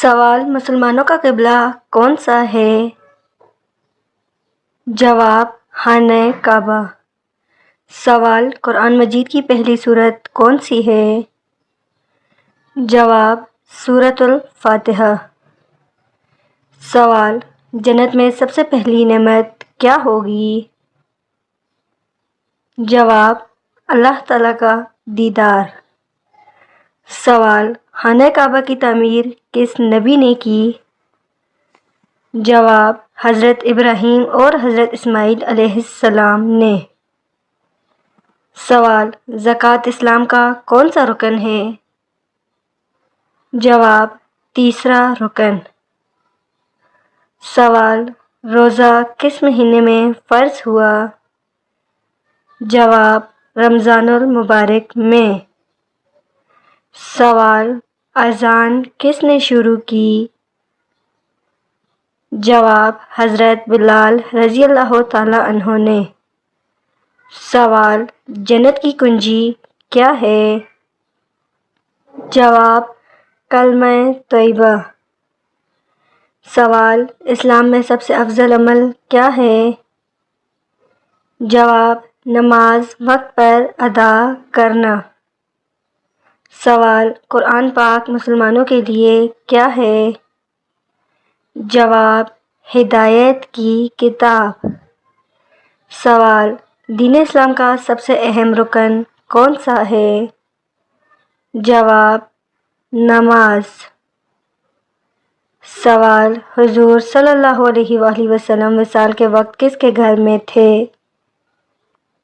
سوال: مسلمانوں کا قبلہ کون سا ہے؟ جواب: خانہ کعبہ۔ سوال: قرآن مجید کی پہلی سورت کون سی ہے؟ جواب: سورۃ الفاتحہ۔ سوال: جنت میں سب سے پہلی نعمت کیا ہوگی؟ جواب: اللہ تعالیٰ کا دیدار۔ سوال: خانہ کعبہ کی تعمیر کس نبی نے کی؟ جواب: حضرت ابراہیم اور حضرت اسماعیل علیہ السلام نے۔ سوال: زکوٰۃ اسلام کا کون سا رکن ہے؟ جواب: تیسرا رکن۔ سوال: روزہ کس مہینے میں فرض ہوا؟ جواب: رمضان المبارک میں۔ سوال: اذان کس نے شروع کی؟ جواب: حضرت بلال رضی اللہ تعالیٰ عنہ نے۔ سوال: جنت کی کنجی کیا ہے؟ جواب: کلمہ طیبہ۔ سوال: اسلام میں سب سے افضل عمل کیا ہے؟ جواب: نماز وقت پر ادا کرنا۔ سوال: قرآن پاک مسلمانوں کے لیے کیا ہے؟ جواب: ہدایت کی کتاب۔ سوال: دین اسلام کا سب سے اہم رکن کون سا ہے؟ جواب: نماز۔ سوال: حضور صلی اللہ علیہ وآلہ وسلم وصال کے وقت کس کے گھر میں تھے؟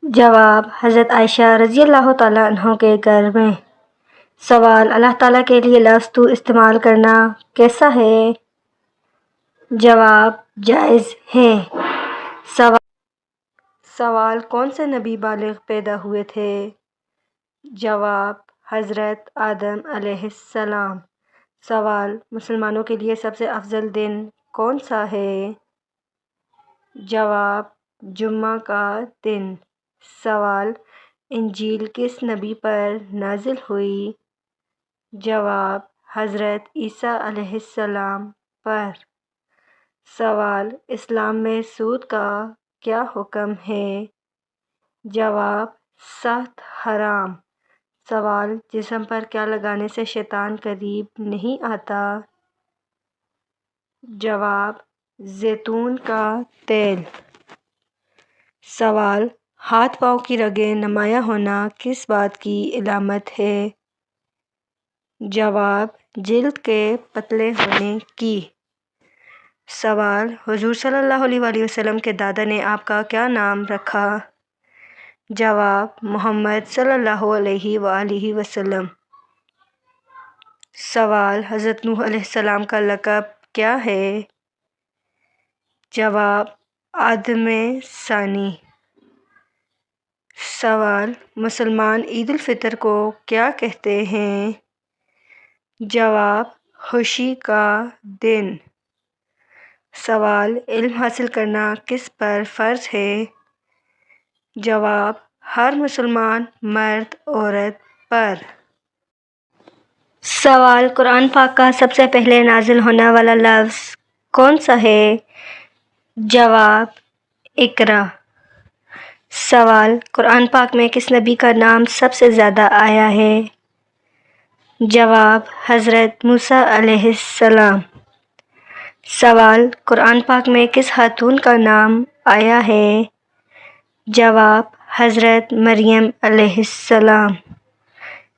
جواب: حضرت عائشہ رضی اللہ تعالیٰ عنہ کے گھر میں۔ سوال: اللہ تعالیٰ کے لیے لفظ تو استعمال کرنا کیسا ہے؟ جواب: جائز ہے۔ سوال: کون سے نبی بالغ پیدا ہوئے تھے؟ جواب: حضرت آدم علیہ السلام۔ سوال: مسلمانوں کے لیے سب سے افضل دن کون سا ہے؟ جواب: جمعہ کا دن۔ سوال: انجیل کس نبی پر نازل ہوئی؟ جواب: حضرت عیسیٰ علیہ السلام پر۔ سوال: اسلام میں سود کا کیا حکم ہے؟ جواب: سخت حرام۔ سوال: جسم پر کیا لگانے سے شیطان قریب نہیں آتا؟ جواب: زیتون کا تیل۔ سوال: ہاتھ پاؤں کی رگیں نمایاں ہونا کس بات کی علامت ہے؟ جواب: جلد کے پتلے ہونے کی۔ سوال: حضور صلی اللہ علیہ وآلہ وسلم کے دادا نے آپ کا کیا نام رکھا؟ جواب: محمد صلی اللہ علیہ وآلہ وسلم۔ سوال: حضرت نوح علیہ السلام کا لقب کیا ہے؟ جواب: آدمِ ثانی۔ سوال: مسلمان عید الفطر کو کیا کہتے ہیں؟ جواب: خوشی کا دن۔ سوال: علم حاصل کرنا کس پر فرض ہے؟ جواب: ہر مسلمان مرد عورت پر۔ سوال: قرآن پاک کا سب سے پہلے نازل ہونے والا لفظ کون سا ہے؟ جواب: اقرا۔ سوال: قرآن پاک میں کس نبی کا نام سب سے زیادہ آیا ہے؟ جواب: حضرت موسیٰ علیہ السلام۔ سوال: قرآن پاک میں کس خاتون کا نام آیا ہے؟ جواب: حضرت مریم علیہ السلام۔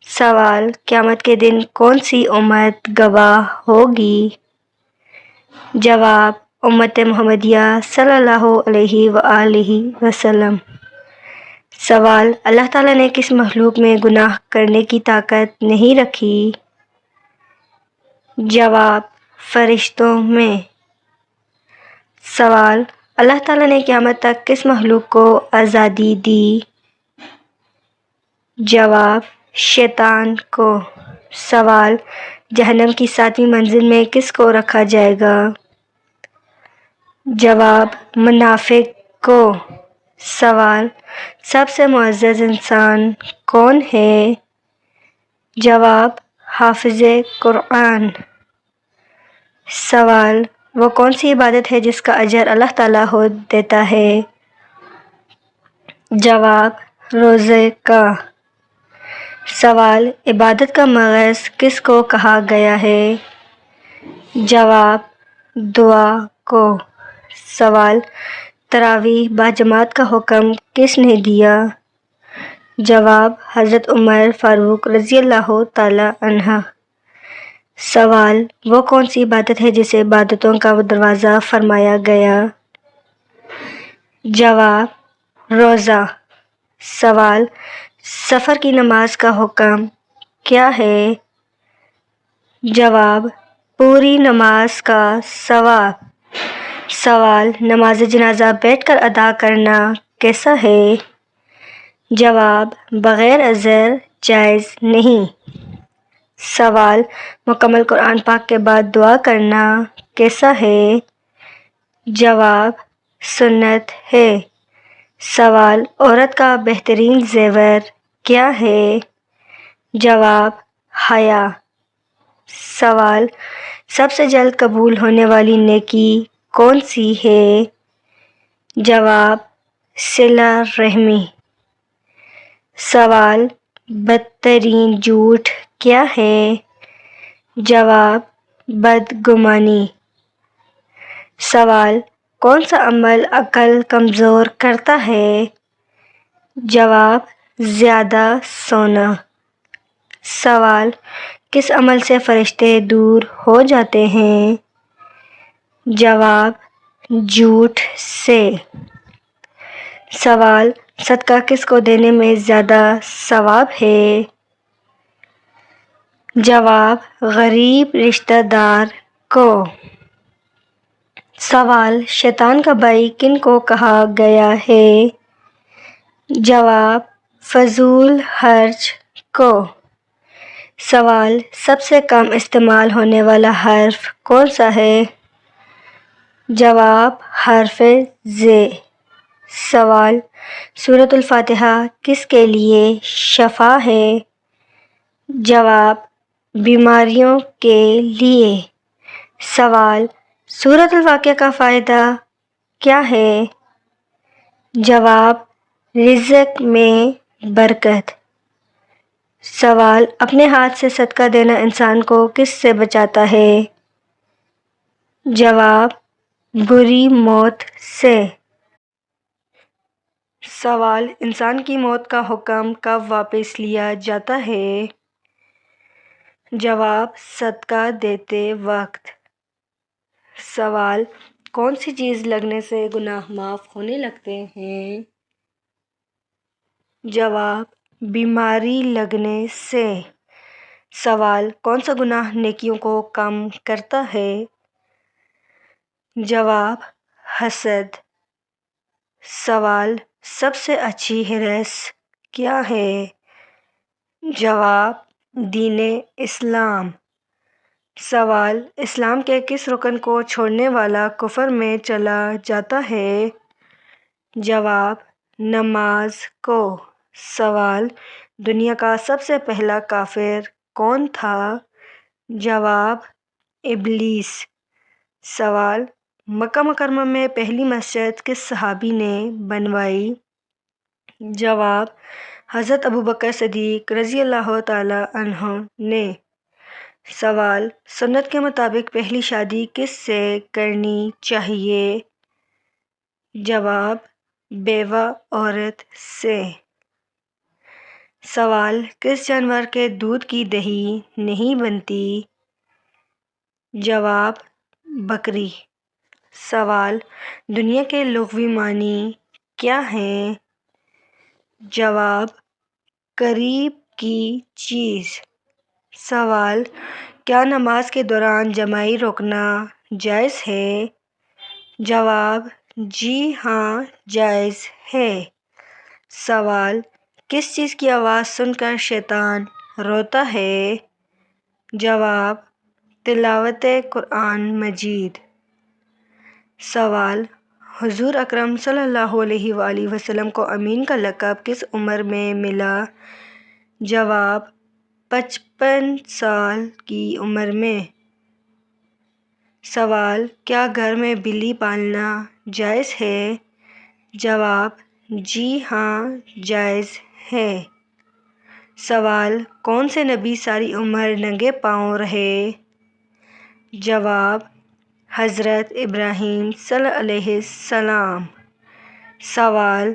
سوال: قیامت کے دن کون سی امت گواہ ہوگی؟ جواب: امت محمدیہ صلی اللہ علیہ وآلہ وسلم۔ سوال: اللہ تعالیٰ نے کس مخلوق میں گناہ کرنے کی طاقت نہیں رکھی؟ جواب: فرشتوں میں۔ سوال: اللہ تعالیٰ نے قیامت تک کس مخلوق کو آزادی دی؟ جواب: شیطان کو۔ سوال: جہنم کی 7ویں منزل میں کس کو رکھا جائے گا؟ جواب: منافق کو۔ سوال: سب سے معزز انسان کون ہے؟ جواب: حافظ قرآن۔ سوال: وہ کون سی عبادت ہے جس کا اجر اللہ تعالیٰ دیتا ہے؟ جواب: روزے کا۔ سوال: عبادت کا مغز کس کو کہا گیا ہے؟ جواب: دعا کو۔ سوال: تراویح باجماعت کا حکم کس نے دیا؟ جواب: حضرت عمر فاروق رضی اللہ تعالی عنہ۔ سوال: وہ کون سی عبادت ہے جسے عبادتوں کا دروازہ فرمایا گیا؟ جواب: روزہ۔ سوال: سفر کی نماز کا حکم کیا ہے؟ جواب: پوری نماز کا ثواب۔ سوال: نماز جنازہ بیٹھ کر ادا کرنا کیسا ہے؟ جواب: بغیر عذر جائز نہیں۔ سوال: مکمل قرآن پاک کے بعد دعا کرنا کیسا ہے؟ جواب: سنت ہے۔ سوال: عورت کا بہترین زیور کیا ہے؟ جواب: حیا۔ سوال: سب سے جلد قبول ہونے والی نیکی کون سی ہے؟ جواب: صلہ رحمی۔ سوال: بدترین جھوٹ کیا ہے؟ جواب: بدگمانی۔ سوال: کون سا عمل عقل کمزور کرتا ہے؟ جواب: زیادہ سونا۔ سوال: کس عمل سے فرشتے دور ہو جاتے ہیں؟ جواب: جھوٹ سے۔ سوال: صدقہ کس کو دینے میں زیادہ ثواب ہے؟ جواب: غریب رشتہ دار کو۔ سوال: شیطان کا بھائی کن کو کہا گیا ہے؟ جواب: فضول خرچ کو۔ سوال: سب سے کم استعمال ہونے والا حرف کون سا ہے؟ جواب: حرف ز۔ سوال: سورۃ الفاتحہ کس کے لیے شفا ہے؟ جواب: بیماریوں کے لیے۔ سوال: سورۃ الواقعہ کا فائدہ کیا ہے؟ جواب: رزق میں برکت۔ سوال: اپنے ہاتھ سے صدقہ دینا انسان کو کس سے بچاتا ہے؟ جواب: بری موت سے۔ سوال: انسان کی موت کا حکم کب واپس لیا جاتا ہے؟ جواب: صدقہ دیتے وقت۔ سوال: کون سی چیز لگنے سے گناہ معاف ہونے لگتے ہیں؟ جواب: بیماری لگنے سے۔ سوال: کون سا گناہ نیکیوں کو کم کرتا ہے؟ جواب: حسد۔ سوال: سب سے اچھی ہرس کیا ہے؟ جواب: دین اسلام۔ سوال: اسلام کے کس رکن کو چھوڑنے والا کفر میں چلا جاتا ہے؟ جواب: نماز کو۔ سوال: دنیا کا سب سے پہلا کافر کون تھا؟ جواب: ابلیس۔ سوال: مکہ مکرمہ میں پہلی مسجد کس صحابی نے بنوائی؟ جواب: حضرت ابوبکر صدیق رضی اللہ تعالی عنہ نے۔ سوال: سنت کے مطابق پہلی شادی کس سے کرنی چاہیے؟ جواب: بیوہ عورت سے۔ سوال: کس جانور کے دودھ کی دہی نہیں بنتی؟ جواب: بکری۔ سوال: دنیا کے لغوی معنی کیا ہیں؟ جواب: قریب کی چیز۔ سوال: کیا نماز کے دوران جماعی روکنا جائز ہے؟ جواب: جی ہاں جائز ہے۔ سوال: کس چیز کی آواز سن کر شیطان روتا ہے؟ جواب: تلاوت قرآن مجید۔ سوال: حضور اکرم صلی اللہ علیہ وآلہ وسلم کو امین کا لقب کس عمر میں ملا؟ جواب: 55 سال کی عمر میں۔ سوال: کیا گھر میں بلی پالنا جائز ہے؟ جواب: جی ہاں، جائز ہے۔ سوال: کون سے نبی ساری عمر ننگے پاؤں رہے؟ جواب: حضرت ابراہیم صلی اللہ علیہ وسلم۔ سوال: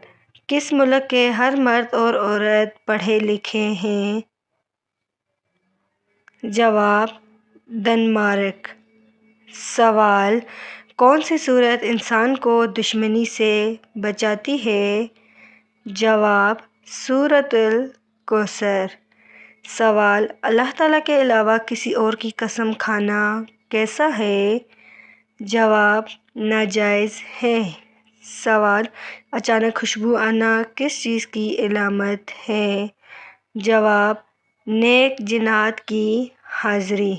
کس ملک کے ہر مرد اور عورت پڑھے لکھے ہیں؟ جواب: ڈنمارک۔ سوال: کون سی سورت انسان کو دشمنی سے بچاتی ہے؟ جواب: سورۃ الکوثر۔ سوال: اللہ تعالیٰ کے علاوہ کسی اور کی قسم کھانا کیسا ہے؟ جواب: ناجائز ہے۔ سوال: اچانک خوشبو آنا کس چیز کی علامت ہے؟ جواب: نیک جنات کی حاضری۔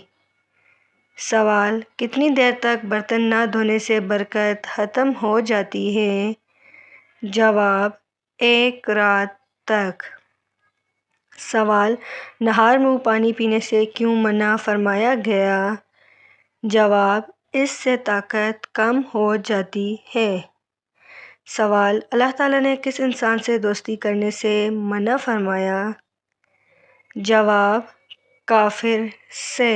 سوال: کتنی دیر تک برتن نہ دھونے سے برکت ختم ہو جاتی ہے؟ جواب: 1 رات تک۔ سوال: نہار منہ پانی پینے سے کیوں منع فرمایا گیا؟ جواب: اس سے طاقت کم ہو جاتی ہے۔ سوال: اللہ تعالیٰ نے کس انسان سے دوستی کرنے سے منع فرمایا؟ جواب: کافر سے۔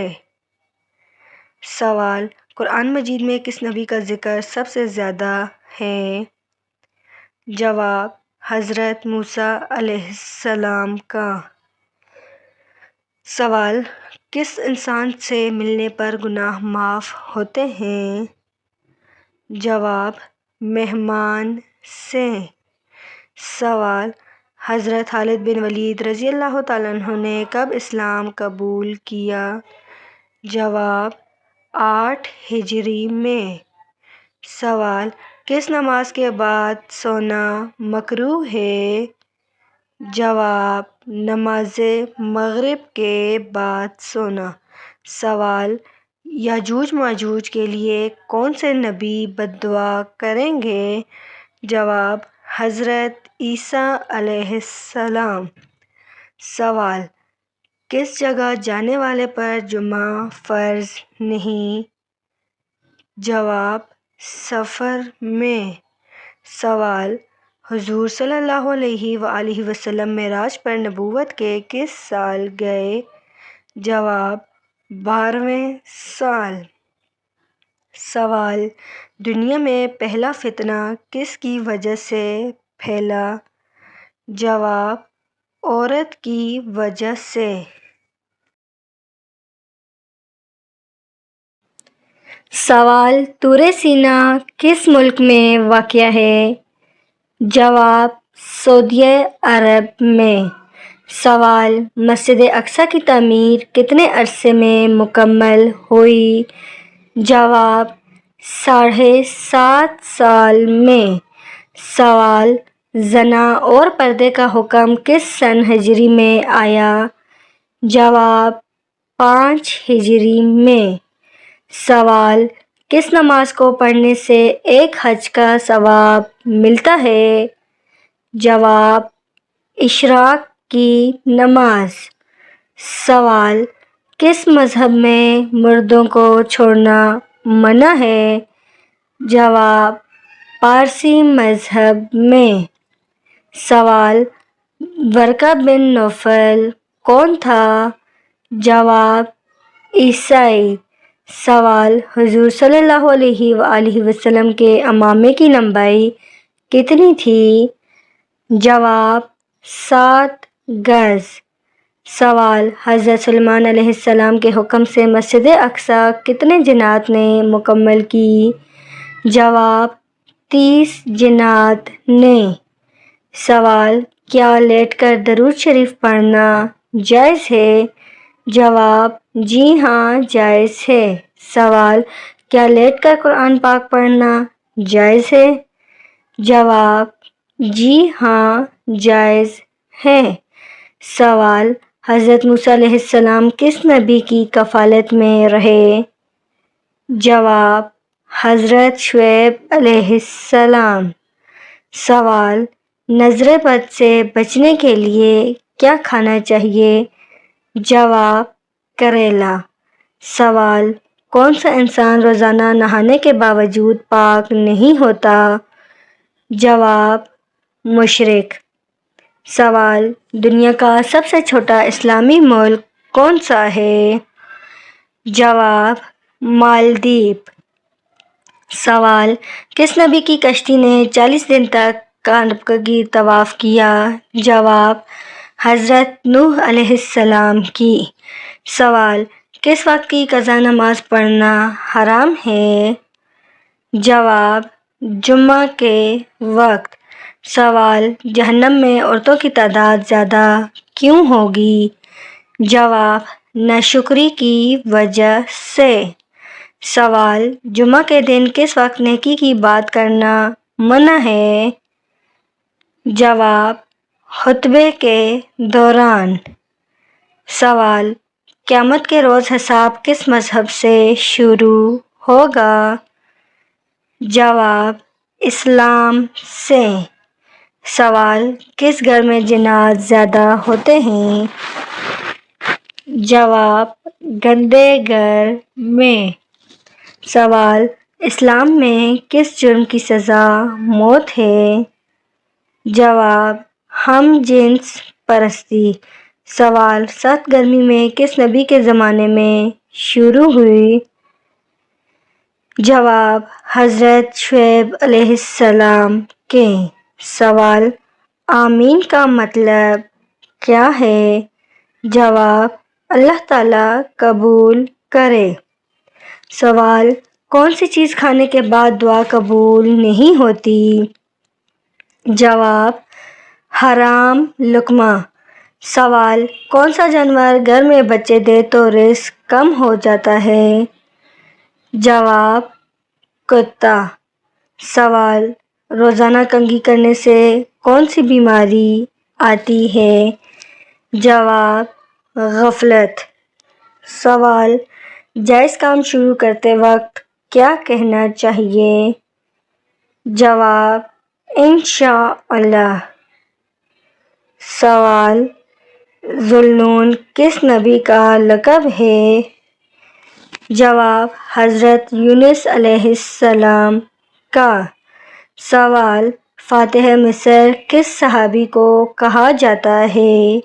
سوال: قرآن مجید میں کس نبی کا ذکر سب سے زیادہ ہے؟ جواب: حضرت موسیٰ علیہ السلام کا۔ سوال: کس انسان سے ملنے پر گناہ معاف ہوتے ہیں؟ جواب: مہمان سے۔ سوال: حضرت خالد بن ولید رضی اللہ تعالیٰ عنہ نے کب اسلام قبول کیا؟ جواب: 8 ہجری میں۔ سوال: کس نماز کے بعد سونا مکروہ ہے؟ جواب: نماز مغرب کے بعد سونا۔ سوال: یاجوج ماجوج کے لیے کون سے نبی بد دعا کریں گے؟ جواب: حضرت عیسیٰ علیہ السلام۔ سوال: کس جگہ جانے والے پر جمعہ فرض نہیں؟ جواب: سفر میں۔ سوال: حضور صلی اللہ علیہ وآلہ وسلم معراج پر نبوت کے کس سال گئے؟ جواب: 12ویں سال۔ سوال: دنیا میں پہلا فتنہ کس کی وجہ سے پھیلا؟ جواب: عورت کی وجہ سے۔ سوال: طور سینا کس ملک میں واقع ہے؟ جواب: سعودی عرب میں۔ سوال: مسجد اقصیٰ کی تعمیر کتنے عرصے میں مکمل ہوئی؟ جواب: 7.5 سال میں۔ سوال: زنا اور پردے کا حکم کس سن ہجری میں آیا؟ جواب: 5 ہجری میں۔ سوال: کس نماز کو پڑھنے سے ایک حج کا ثواب ملتا ہے؟ جواب: اشراق کی نماز۔ سوال: کس مذہب میں مردوں کو چھوڑنا منع ہے؟ جواب: پارسی مذہب میں۔ سوال: ورقہ بن نوفل کون تھا؟ جواب: عیسائی۔ سوال: حضور صلی اللہ علیہ وآلہ وسلم کے عمامے کی لمبائی کتنی تھی؟ جواب: 7 گز۔ سوال: حضرت سلیمان علیہ السلام کے حکم سے مسجد اقصیٰ کتنے جنات نے مکمل کی؟ جواب: 30 جنات نے۔ سوال: کیا لیٹ کر درود شریف پڑھنا جائز ہے؟ جواب: جی ہاں، جائز ہے۔ سوال: کیا لیٹ کر قرآن پاک پڑھنا جائز ہے؟ جواب: جی ہاں، جائز ہے۔ سوال: حضرت موسیٰ علیہ السلام کس نبی کی کفالت میں رہے؟ جواب: حضرت شعیب علیہ السلام۔ سوال: نظر بد سے بچنے کے لیے کیا کھانا چاہیے؟ جواب: کریلا۔ سوال: کون سا انسان روزانہ نہانے کے باوجود پاک نہیں ہوتا؟ جواب: مشرک۔ سوال: دنیا کا سب سے چھوٹا اسلامی ملک کون سا ہے؟ جواب: مالدیپ۔ سوال: کس نبی کی کشتی نے 40 دن تک کعبہ کا طواف کیا؟ جواب: حضرت نوح علیہ السلام کی۔ سوال: کس وقت کی قضا نماز پڑھنا حرام ہے؟ جواب: جمعہ کے وقت۔ سوال: جہنم میں عورتوں کی تعداد زیادہ کیوں ہوگی؟ جواب: ناشکری کی وجہ سے۔ سوال: جمعہ کے دن کس وقت نیکی کی بات کرنا منع ہے؟ جواب: خطبے کے دوران۔ سوال: قیامت کے روز حساب کس مذہب سے شروع ہوگا؟ جواب: اسلام سے۔ سوال: کس گھر میں جنات زیادہ ہوتے ہیں؟ جواب: گندے گھر میں۔ سوال: اسلام میں کس جرم کی سزا موت ہے؟ جواب: ہم جنس پرستی۔ سوال: سخت گرمی میں کس نبی کے زمانے میں شروع ہوئی؟ جواب: حضرت شعیب علیہ السلام کے۔ سوال: آمین کا مطلب کیا ہے؟ جواب: اللہ تعالیٰ قبول کرے۔ سوال: کون سی چیز کھانے کے بعد دعا قبول نہیں ہوتی؟ جواب: حرام لقمہ۔ سوال: کون سا جانور گھر میں بچے دے تو رزق کم ہو جاتا ہے؟ جواب: کتا۔ سوال: روزانہ کنگھی کرنے سے کون سی بیماری آتی ہے؟ جواب: غفلت۔ سوال: جائز کام شروع کرتے وقت کیا کہنا چاہیے؟ جواب: انشاءاللہ۔ سوال: ذوالنون کس نبی کا لقب ہے؟ جواب: حضرت یونس علیہ السلام کا۔ سوال: فاتح مصر کس صحابی کو کہا جاتا ہے؟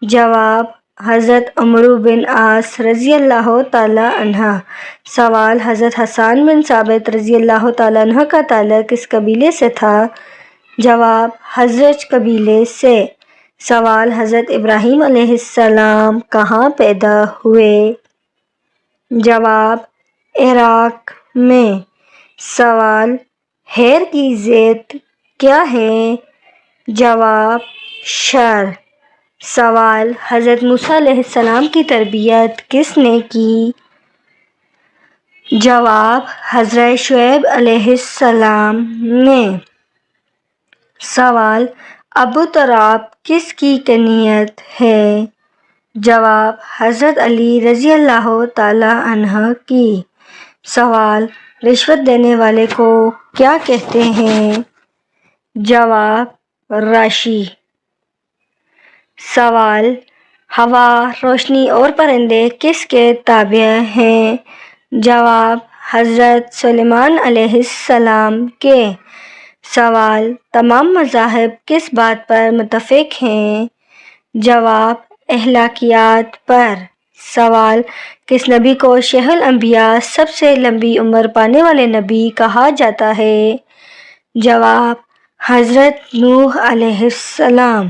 جواب: حضرت عمرو بن عاص رضی اللہ تعالیٰ عنہ۔ سوال: حضرت حسان بن ثابت رضی اللہ تعالیٰ عنہ کا تعلق کس قبیلے سے تھا؟ جواب: حضرج قبیلے سے۔ سوال: حضرت ابراہیم علیہ السلام کہاں پیدا ہوئے؟ جواب: عراق میں۔ سوال: حیر کی ضد کیا ہے؟ جواب: شر۔ سوال: حضرت موسیٰ علیہ السلام کی تربیت کس نے کی؟ جواب: حضرت شعیب علیہ السلام نے۔ سوال: ابو تراب کس کی کنیت ہے؟ جواب: حضرت علی رضی اللہ تعالیٰ عنہ کی۔ سوال: رشوت دینے والے کو کیا کہتے ہیں؟ جواب: راشی۔ سوال: ہوا، روشنی اور پرندے کس کے تابع ہیں؟ جواب: حضرت سلیمان علیہ السلام کے۔ سوال: تمام مذاہب کس بات پر متفق ہیں؟ جواب: اخلاقیات پر۔ سوال: کس نبی کو شیخ الانبیاء سب سے لمبی عمر پانے والے نبی کہا جاتا ہے؟ جواب: حضرت نوح علیہ السلام۔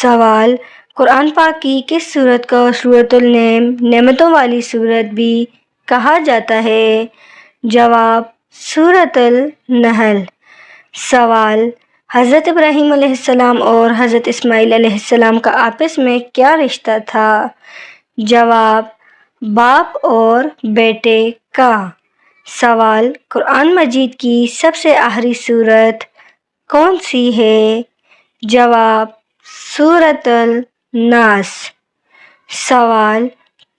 سوال: قرآن پاک کی کس سورت کو سورۃ النعم نعمتوں والی سورت بھی کہا جاتا ہے؟ جواب: سورۃ النحل۔ سوال: حضرت ابراہیم علیہ السلام اور حضرت اسماعیل علیہ السلام کا آپس میں کیا رشتہ تھا؟ جواب: باپ اور بیٹے کا۔ سوال: قرآن مجید کی سب سے آخری سورت کون سی ہے؟ جواب: سورۃ الناس۔ سوال: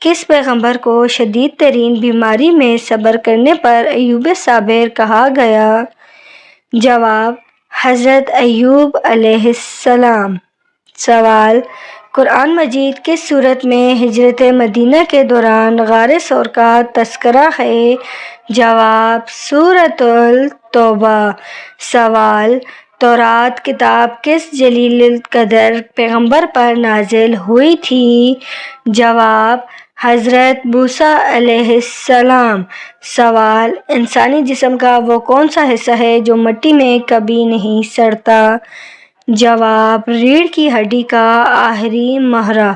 کس پیغمبر کو شدید ترین بیماری میں صبر کرنے پر ایوب صابر کہا گیا؟ جواب: حضرت ایوب علیہ السلام۔ سوال: قرآن مجید کس صورت میں ہجرت مدینہ کے دوران غار ثور کا تذکرہ ہے؟ جواب: سورۃ التوبہ۔ سوال: تورات کتاب کس جلیل القدر پیغمبر پر نازل ہوئی تھی؟ جواب: حضرت موسیٰ علیہ السلام۔ سوال: انسانی جسم کا وہ کون سا حصہ ہے جو مٹی میں کبھی نہیں سڑتا؟ جواب: ریڑھ کی ہڈی کا آخری مہرہ۔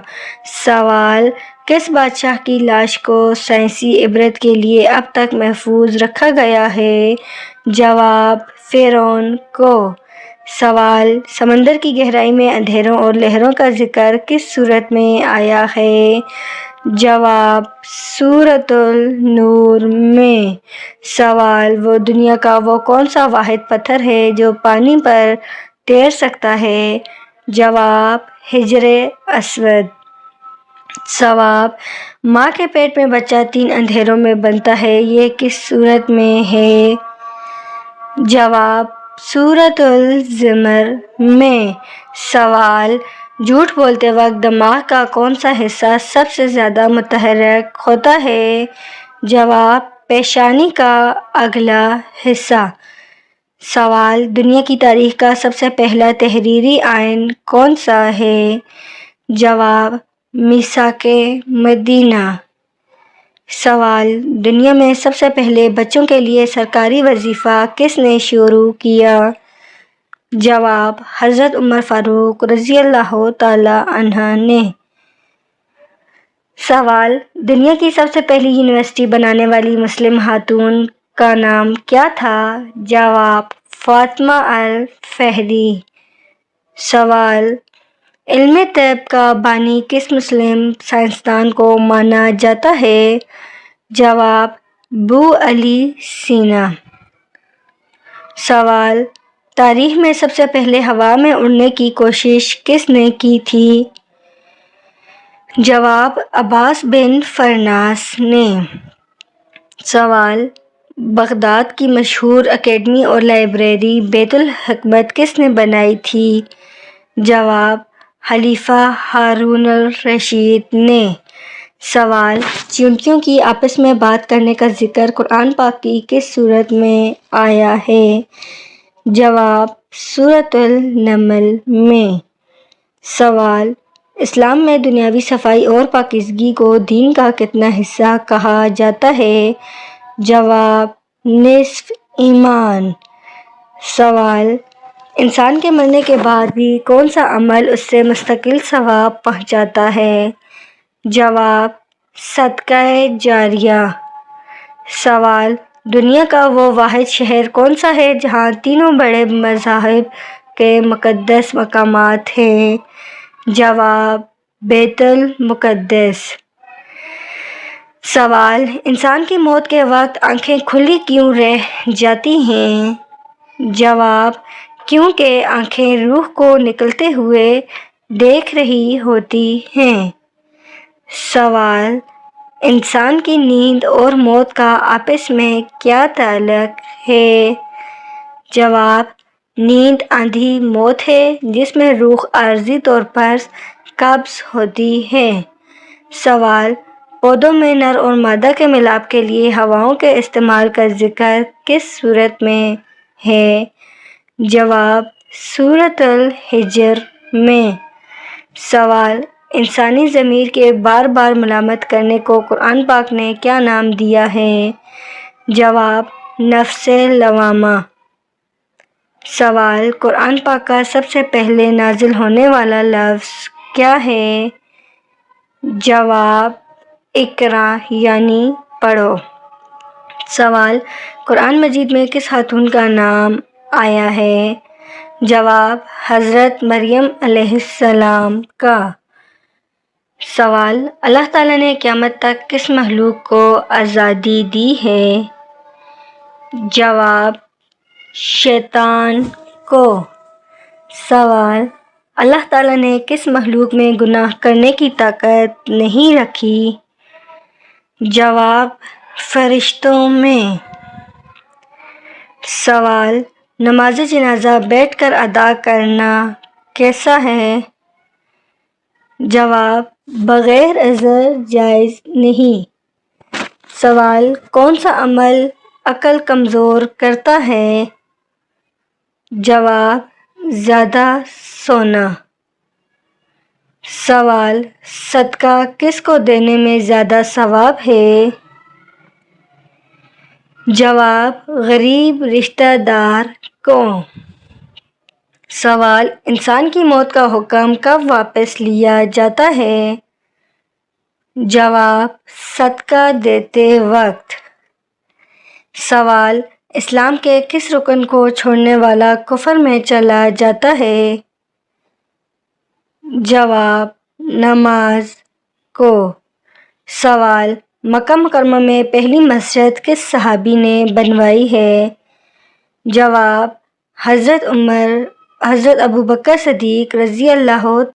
سوال: کس بادشاہ کی لاش کو سائنسی عبرت کے لیے اب تک محفوظ رکھا گیا ہے؟ جواب: فرعون کو۔ سوال: سمندر کی گہرائی میں اندھیروں اور لہروں کا ذکر کس سورت میں آیا ہے؟ جواب: سورۃ النور میں۔ سوال: دنیا کا وہ کون سا واحد پتھر ہے جو پانی پر تیر سکتا ہے؟ جواب: حجر اسود۔ سوال: ماں کے پیٹ میں بچہ 3 اندھیروں میں بنتا ہے، یہ کس سورت میں ہے؟ جواب: سورۃ الزمر میں۔ سوال: جھوٹ بولتے وقت دماغ کا کون سا حصہ سب سے زیادہ متحرک ہوتا ہے؟ جواب: پیشانی کا اگلا حصہ۔ سوال: دنیا کی تاریخ کا سب سے پہلا تحریری آئین کون سا ہے؟ جواب: میثاق مدینہ۔ سوال: دنیا میں سب سے پہلے بچوں کے لیے سرکاری وظیفہ کس نے شروع کیا؟ جواب: حضرت عمر فاروق رضی اللہ تعالی عنہ نے۔ سوال: دنیا کی سب سے پہلی یونیورسٹی بنانے والی مسلم خاتون کا نام کیا تھا؟ جواب: فاطمہ الفہری۔ سوال: علم طب کا بانی کس مسلم سائنسدان کو مانا جاتا ہے؟ جواب: ابو علی سینا۔ سوال: تاریخ میں سب سے پہلے ہوا میں اڑنے کی کوشش کس نے کی تھی؟ جواب: عباس بن فرناس نے۔ سوال: بغداد کی مشہور اکیڈمی اور لائبریری بیت الحکمت کس نے بنائی تھی؟ جواب: خلیفہ ہارون الرشید نے۔ سوال: چیونٹیوں کی آپس میں بات کرنے کا ذکر قرآن پاک کی کس سورت میں آیا ہے؟ جواب: سورۃ النمل میں۔ سوال: اسلام میں دنیاوی صفائی اور پاکیزگی کو دین کا کتنا حصہ کہا جاتا ہے؟ جواب: نصف ایمان۔ سوال: انسان کے مرنے کے بعد بھی کون سا عمل اسے مستقل ثواب پہنچاتا ہے؟ جواب: صدقہ جاریہ۔ سوال: دنیا کا وہ واحد شہر کون سا ہے جہاں تینوں بڑے مذاہب کے مقدس مقامات ہیں؟ جواب: بیت المقدس۔ سوال: انسان کی موت کے وقت آنکھیں کھلی کیوں رہ جاتی ہیں؟ جواب: کیونکہ آنکھیں روح کو نکلتے ہوئے دیکھ رہی ہوتی ہیں۔ سوال: انسان کی نیند اور موت کا آپس میں کیا تعلق ہے؟ جواب: نیند آدھی موت ہے جس میں روح عارضی طور پر قبض ہوتی ہے۔ سوال: پودوں میں نر اور مادہ کے ملاپ کے لیے ہواؤں کے استعمال کا ذکر کس سورت میں ہے؟ جواب: سورۃ الحجر میں۔ سوال: انسانی ضمیر کے بار بار ملامت کرنے کو قرآن پاک نے کیا نام دیا ہے؟ جواب: نفس لوامہ۔ سوال: قرآن پاک کا سب سے پہلے نازل ہونے والا لفظ کیا ہے؟ جواب: اقرا یعنی پڑھو۔ سوال: قرآن مجید میں کس خاتون کا نام آیا ہے؟ جواب: حضرت مریم علیہ السلام کا۔ سوال: اللہ تعالیٰ نے قیامت تک کس مخلوق کو آزادی دی ہے؟ جواب: شیطان کو۔ سوال: اللہ تعالیٰ نے کس مخلوق میں گناہ کرنے کی طاقت نہیں رکھی؟ جواب: فرشتوں میں۔ سوال: نماز جنازہ بیٹھ کر ادا کرنا کیسا ہے؟ جواب: بغیر عذر جائز نہیں۔ سوال: کون سا عمل عقل کمزور کرتا ہے؟ جواب: زیادہ سونا۔ سوال: صدقہ کس کو دینے میں زیادہ ثواب ہے؟ جواب: غریب رشتہ دار کو۔ سوال: انسان کی موت کا حکم کب واپس لیا جاتا ہے؟ جواب: صدقہ دیتے وقت۔ سوال: اسلام کے کس رکن کو چھوڑنے والا کفر میں چلا جاتا ہے؟ جواب: نماز کو۔ سوال: مکہ مکرمہ میں پہلی مسجد کس صحابی نے بنوائی ہے؟ جواب: حضرت ابوبکر صدیق رضی اللہ